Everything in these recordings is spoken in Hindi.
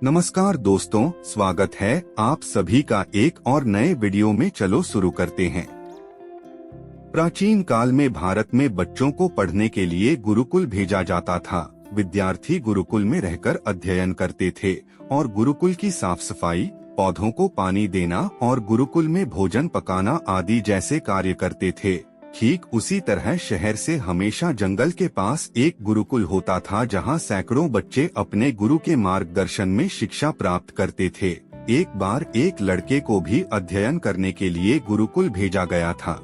नमस्कार दोस्तों, स्वागत है आप सभी का एक और नए वीडियो में। चलो शुरू करते हैं। प्राचीन काल में भारत में बच्चों को पढ़ने के लिए गुरुकुल भेजा जाता था। विद्यार्थी गुरुकुल में रहकर अध्ययन करते थे और गुरुकुल की साफ सफाई, पौधों को पानी देना और गुरुकुल में भोजन पकाना आदि जैसे कार्य करते थे। ठीक उसी तरह शहर से हमेशा जंगल के पास एक गुरुकुल होता था, जहां सैकड़ों बच्चे अपने गुरु के मार्गदर्शन में शिक्षा प्राप्त करते थे। एक बार एक लड़के को भी अध्ययन करने के लिए गुरुकुल भेजा गया था।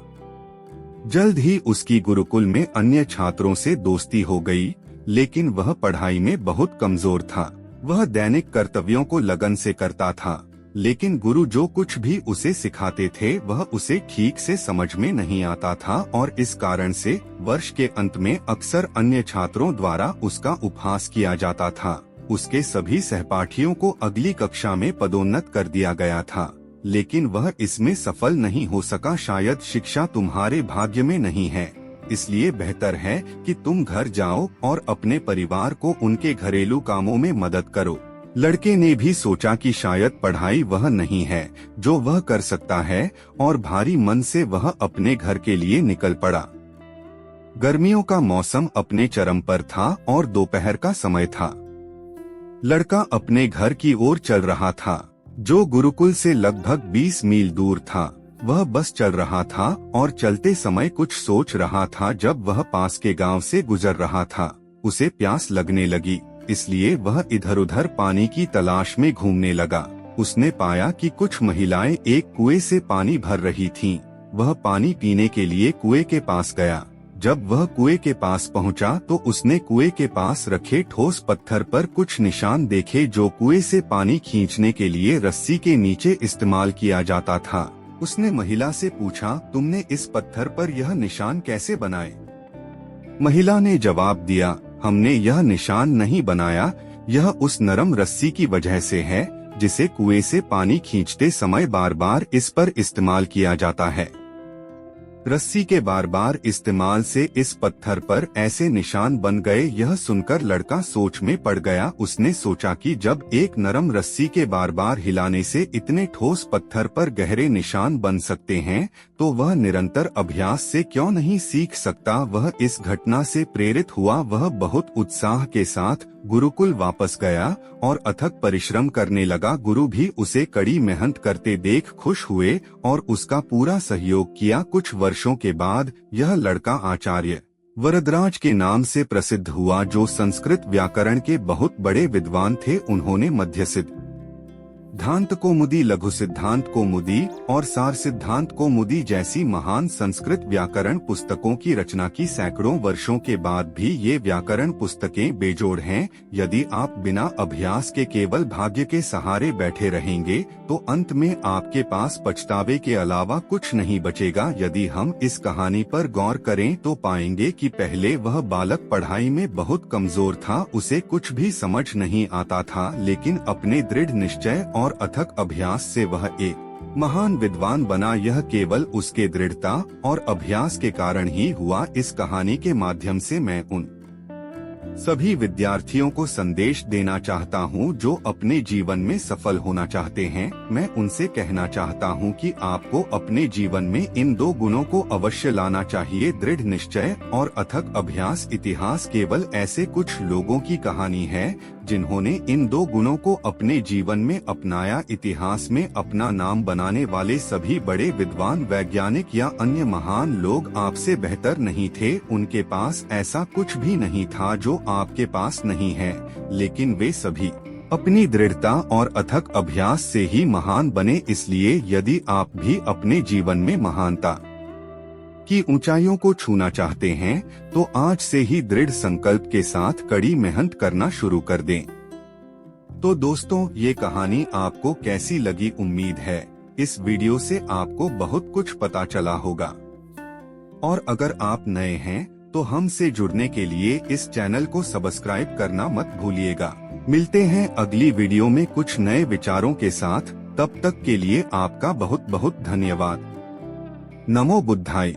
जल्द ही उसकी गुरुकुल में अन्य छात्रों से दोस्ती हो गई, लेकिन वह पढ़ाई में बहुत कमजोर था। वह दैनिक कर्तव्यों को लगन से करता था, लेकिन गुरु जो कुछ भी उसे सिखाते थे वह उसे ठीक से समझ में नहीं आता था और इस कारण से वर्ष के अंत में अक्सर अन्य छात्रों द्वारा उसका उपहास किया जाता था। उसके सभी सहपाठियों को अगली कक्षा में पदोन्नत कर दिया गया था, लेकिन वह इसमें सफल नहीं हो सका। शायद शिक्षा तुम्हारे भाग्य में नहीं है, इसलिए बेहतर है कि तुम घर जाओ और अपने परिवार को उनके घरेलू कामों में मदद करो। लड़के ने भी सोचा कि शायद पढ़ाई वह नहीं है जो वह कर सकता है, और भारी मन से वह अपने घर के लिए निकल पड़ा। गर्मियों का मौसम अपने चरम पर था और दोपहर का समय था। लड़का अपने घर की ओर चल रहा था, जो गुरुकुल से लगभग 20 मील दूर था। वह बस चल रहा था और चलते समय कुछ सोच रहा था। जब वह पास के गांव से गुजर रहा था, उसे प्यास लगने लगी, इसलिए वह इधर उधर पानी की तलाश में घूमने लगा। उसने पाया कि कुछ महिलाएं एक कुएं से पानी भर रही थीं। वह पानी पीने के लिए कुएं के पास गया। जब वह कुएं के पास पहुंचा तो उसने कुएं के पास रखे ठोस पत्थर पर कुछ निशान देखे, जो कुएं से पानी खींचने के लिए रस्सी के नीचे इस्तेमाल किया जाता था। उसने महिला से पूछा, तुमने इस पत्थर पर यह निशान कैसे बनाए? महिला ने जवाब दिया, हमने यह निशान नहीं बनाया, यह उस नरम रस्सी की वजह से है जिसे कुएं से पानी खींचते समय बार बार इस पर इस्तेमाल किया जाता है। रस्सी के बार बार इस्तेमाल से इस पत्थर पर ऐसे निशान बन गए। यह सुनकर लड़का सोच में पड़ गया। उसने सोचा कि जब एक नरम रस्सी के बार बार हिलाने से इतने ठोस पत्थर पर गहरे निशान बन सकते हैं, तो वह निरंतर अभ्यास से क्यों नहीं सीख सकता। वह इस घटना से प्रेरित हुआ। वह बहुत उत्साह के साथ गुरुकुल वापस गया और अथक परिश्रम करने लगा। गुरु भी उसे कड़ी मेहनत करते देख खुश हुए और उसका पूरा सहयोग किया। कुछ वर्षों के बाद यह लड़का आचार्य वरदराज के नाम से प्रसिद्ध हुआ, जो संस्कृत व्याकरण के बहुत बड़े विद्वान थे। उन्होंने मध्य सिद्धांत कौमुदी, लघु सिद्धांत कौमुदी और सार सिद्धांत कौमुदी जैसी महान संस्कृत व्याकरण पुस्तकों की रचना की। सैकड़ों वर्षों के बाद भी ये व्याकरण पुस्तकें बेजोड़ हैं। यदि आप बिना अभ्यास के केवल भाग्य के सहारे बैठे रहेंगे तो अंत में आपके पास पछतावे के अलावा कुछ नहीं बचेगा। यदि हम इस कहानी पर गौर करें तो पाएंगे कि पहले वह बालक पढ़ाई में बहुत कमजोर था, उसे कुछ भी समझ नहीं आता था, लेकिन अपने दृढ़ निश्चय और अथक अभ्यास से वह एक महान विद्वान बना। यह केवल उसके दृढ़ता और अभ्यास के कारण ही हुआ। इस कहानी के माध्यम से मैं उन सभी विद्यार्थियों को संदेश देना चाहता हूं जो अपने जीवन में सफल होना चाहते हैं। मैं उनसे कहना चाहता हूं कि आपको अपने जीवन में इन दो गुणों को अवश्य लाना चाहिए, दृढ़ निश्चय और अथक अभ्यास। इतिहास केवल ऐसे कुछ लोगों की कहानी है जिन्होंने इन दो गुणों को अपने जीवन में अपनाया। इतिहास में अपना नाम बनाने वाले सभी बड़े विद्वान, वैज्ञानिक या अन्य महान लोग आपसे बेहतर नहीं थे। उनके पास ऐसा कुछ भी नहीं था जो आपके पास नहीं है, लेकिन वे सभी अपनी दृढ़ता और अथक अभ्यास से ही महान बने। इसलिए यदि आप भी अपने जीवन में महानता की ऊंचाइयों को छूना चाहते हैं तो आज से ही दृढ़ संकल्प के साथ कड़ी मेहनत करना शुरू कर दें। तो दोस्तों, ये कहानी आपको कैसी लगी? उम्मीद है इस वीडियो से आपको बहुत कुछ पता चला होगा। और अगर आप नए हैं तो हमसे जुड़ने के लिए इस चैनल को सब्सक्राइब करना मत भूलिएगा। मिलते हैं अगली वीडियो में कुछ नए विचारों के साथ। तब तक के लिए आपका बहुत बहुत धन्यवाद। नमो बुद्धाय।